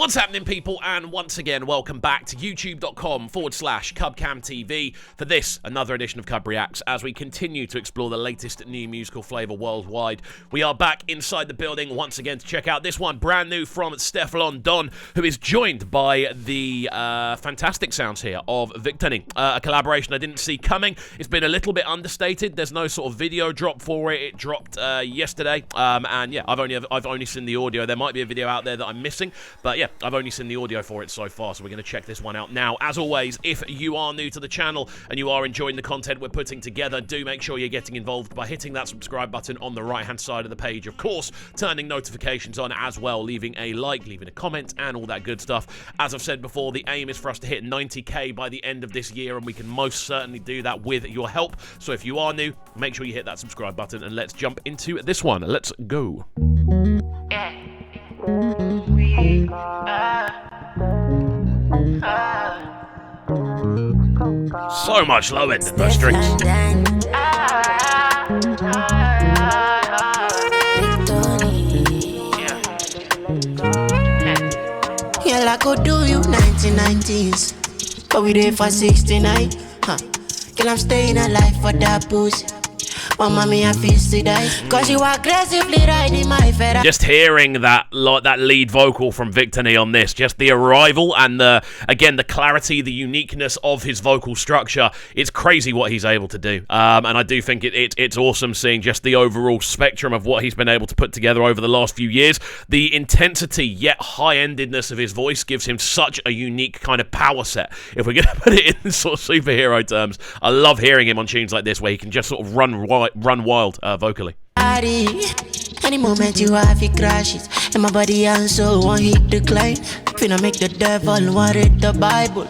What's happening, people? And once again, welcome back to youtube.com/CubCamTV for this, another edition of CUBREACTS, as we continue to explore the latest new musical flavour worldwide. We are back inside the building once again to check out this one, brand new from Steflon Don, who is joined by the fantastic sounds here of Victony, a collaboration I didn't see coming. It's been a little bit understated. There's no sort of video drop for it. It dropped yesterday, and yeah, I've only seen the audio. There might be a video out there that I'm missing, but yeah, I've only seen the audio for it so far, so we're going to check this one out now. As always, if you are new to the channel and you are enjoying the content we're putting together, do make sure you're getting involved by hitting that subscribe button on the right-hand side of the page. Of course, turning notifications on as well, leaving a like, leaving a comment, and all that good stuff. As I've said before, the aim is for us to hit 90k by the end of this year, and we can most certainly do that with your help. So if you are new, make sure you hit that subscribe button, and let's jump into this one. Let's go. So much low end in those strings. Yeah, like I do you 1990s, but we there for 69. Girl, I'm staying alive for that pussy. Oh, mommy, I feel to die, cause you aggressively riding my Ferrari. Just hearing that lead vocal from Victony on this, just the arrival and again the clarity, the uniqueness of his vocal structure. It's crazy what he's able to do, and I do think it's awesome seeing just the overall spectrum of what he's been able to put together over the last few years. The intensity yet high-endedness of his voice gives him such a unique kind of power set, if we're going to put it in sort of superhero terms. I love hearing him on tunes like this where he can just sort of run wild vocally. Any moment you have it crashes, and my body and soul won't hit decline. Finna make the devil want read the Bible.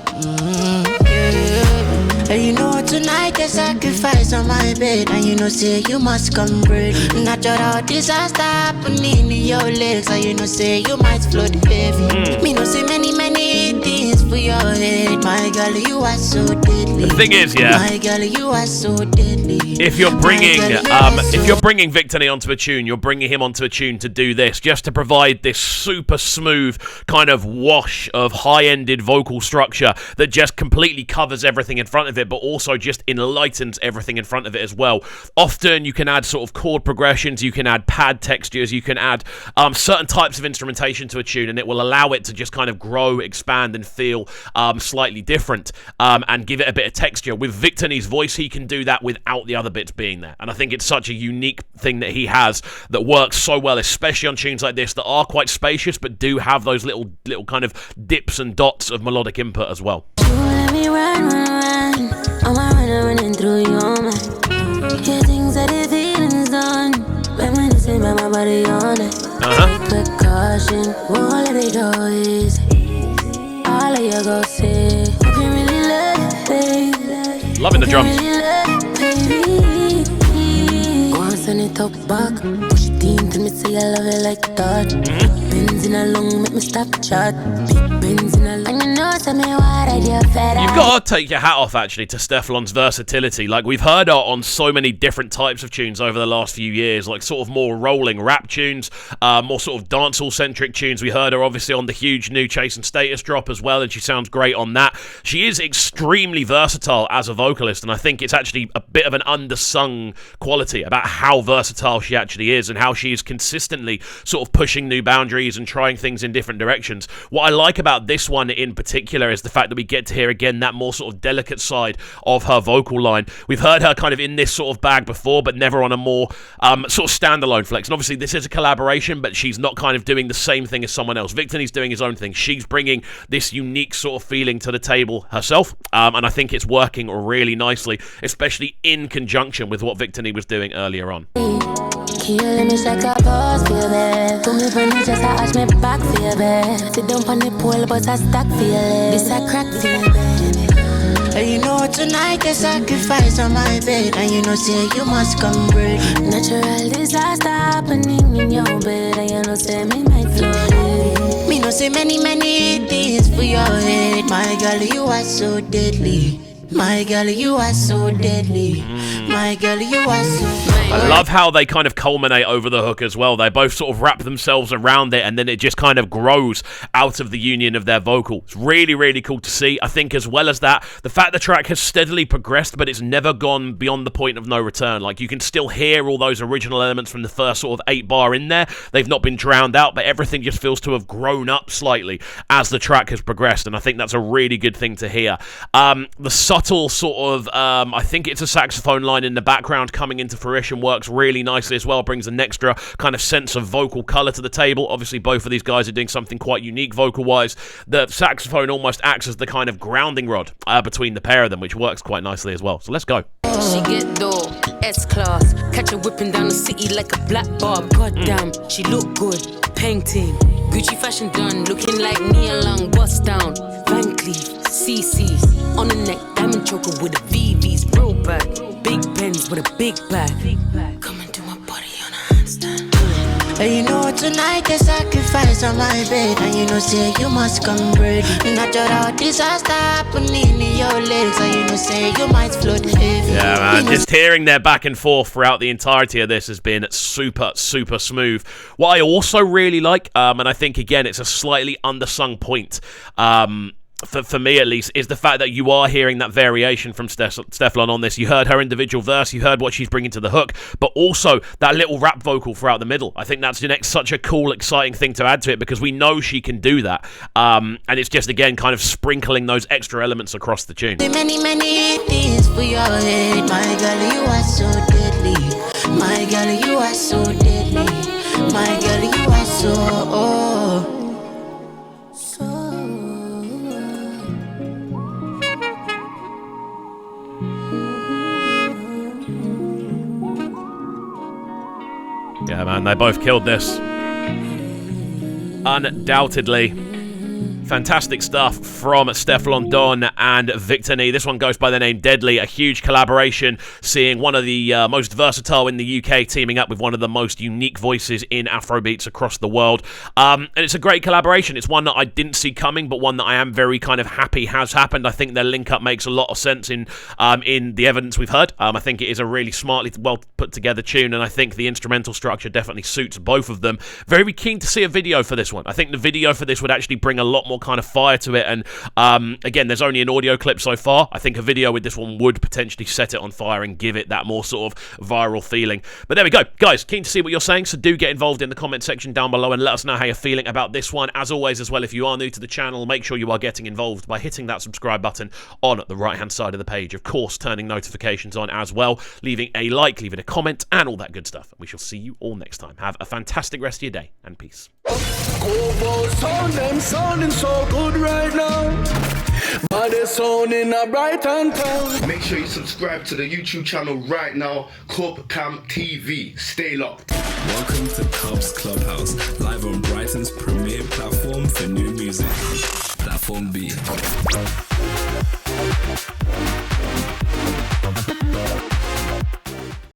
And you know tonight the sacrifice on my bed, and you know say you must come bread. Natural disaster happening in your legs, and you know say you might float heavy. Me know say many things for your head. My girl, you are so deadly. The thing is, yeah, my girl, you are so deadly. If you're bringing Victony onto a tune, you're bringing him onto a tune to do this, just to provide this super smooth kind of wash of high-ended vocal structure that just completely covers everything in front of it, but also just enlightens everything in front of it as well. Often you can add sort of chord progressions, you can add pad textures, you can add certain types of instrumentation to a tune, and it will allow it to just kind of grow, expand, and feel slightly different, and give it a bit of texture. With Victony's voice, he can do that without the other bits being there, and I think it's such a unique thing that he has that works so well, especially on tunes like this that are quite spacious but do have those little kind of dips and dots of melodic input as well. Let me run. I'm running through your mind. Hear things that the feelings done. When it's in my body on it. Take precaution, won't let it go easy. All of you go see. You can really let it, baby. Loving the drums. Send it up back, push it in till me say I love it like that. Bends in a long, make me stop chat. Big bends in a long, you know tell me why I get fed up. You've got to take your hat off actually to Stefflon's versatility. Like, we've heard her on so many different types of tunes over the last few years, like sort of more rolling rap tunes, more sort of dancehall centric tunes. We heard her obviously on the huge new Chase and Status drop as well, and she sounds great on that. She is extremely versatile as a vocalist, and I think it's actually a bit of an undersung quality about how versatile she actually is, and how she is consistently sort of pushing new boundaries and trying things in different directions. What I like about this one in particular is the fact that we get to hear again that more sort of delicate side of her vocal line. We've heard her kind of in this sort of bag before, but never on a more sort of standalone flex. And obviously this is a collaboration, but she's not kind of doing the same thing as someone else. Victony's doing his own thing. She's bringing this unique sort of feeling to the table herself, and I think it's working really nicely, especially in conjunction with what Victony was doing earlier on. Kill me like a boss, baby. Put me on the just I arch me back, baby. Sit down on the pole, but I stack, feel this a crack, feel baby. And you know tonight the sacrifice on my bed, and you know say you must come break. Natural disaster happening in your bed, and you know say me might float. Me know say many things for your head. My girl, you are so deadly. My girl, you are so deadly. My girl, you are so. I love how they kind of culminate over the hook as well. They both sort of wrap themselves around it, and then it just kind of grows out of the union of their vocal. It's really, really cool to see. I think as well as that, the fact the track has steadily progressed, but it's never gone beyond the point of no return. Like, you can still hear all those original elements from the first sort of 8 bar in there. They've not been drowned out, but everything just feels to have grown up slightly as the track has progressed, and I think that's a really good thing to hear. The subtle sort of, I think it's a saxophone line in the background coming into fruition, works really nicely as well, brings an extra kind of sense of vocal colour to the table. Obviously, both of these guys are doing something quite unique vocal-wise. The saxophone almost acts as the kind of grounding rod between the pair of them, which works quite nicely as well. So let's go. She get dope, S-class, catch her whipping down the city like a black barb. Goddamn, she look good, painting, Gucci fashion done, looking like Nia Long, bust down, Van Cleef, CC's, on the neck, diamond choker with a VV's, bro back, big pens with a big bag, coming to my body on a handstand. And you know tonight the sacrifice on my bed, and you know say you must come ready. Natural disaster happening in your legs, and you know say you might float heavy. Yeah, man, just hearing their back and forth throughout the entirety of this has been super, super smooth. What I also really like, and I think again it's a slightly undersung point, for me at least, is the fact that you are hearing that variation from Stefflon on this. You heard her individual verse, you heard what she's bringing to the hook, but also that little rap vocal throughout the middle. I think that's such a cool, exciting thing to add to it, because we know she can do that. And it's just, again, kind of sprinkling those extra elements across the tune. Many, many things for your head. My girl, you are so deadly. My girl, you are so deadly. My girl, you are so... Yeah, man, they both killed this. Undoubtedly. Fantastic stuff from Steflon Don and Victony. This one goes by the name Deadly, a huge collaboration, seeing one of the most versatile in the UK teaming up with one of the most unique voices in Afrobeats across the world. And it's a great collaboration. It's one that I didn't see coming, but one that I am very kind of happy has happened. I think their link-up makes a lot of sense in the evidence we've heard. I think it is a really smartly well put together tune, and I think the instrumental structure definitely suits both of them. Very keen to see a video for this one. I think the video for this would actually bring a lot more kind of fire to it, and again, there's only an audio clip so far. I think a video with this one would potentially set it on fire and give it that more sort of viral feeling. But there we go, guys, keen to see what you're saying, so do get involved in the comment section down below and let us know how you're feeling about this one. As always, as well, if you are new to the channel, make sure you are getting involved by hitting that subscribe button on the right hand side of the page. Of course, turning notifications on as well, leaving a like, leaving a comment, and all that good stuff. We shall see you all next time. Have a fantastic rest of your day, and peace. Sounding so good right now. But it's sounding a Brighton town. Make sure you subscribe to the YouTube channel right now, Cam TV. Stay locked. Welcome to Cubs Clubhouse, live on Brighton's premier platform for new music. Platform B.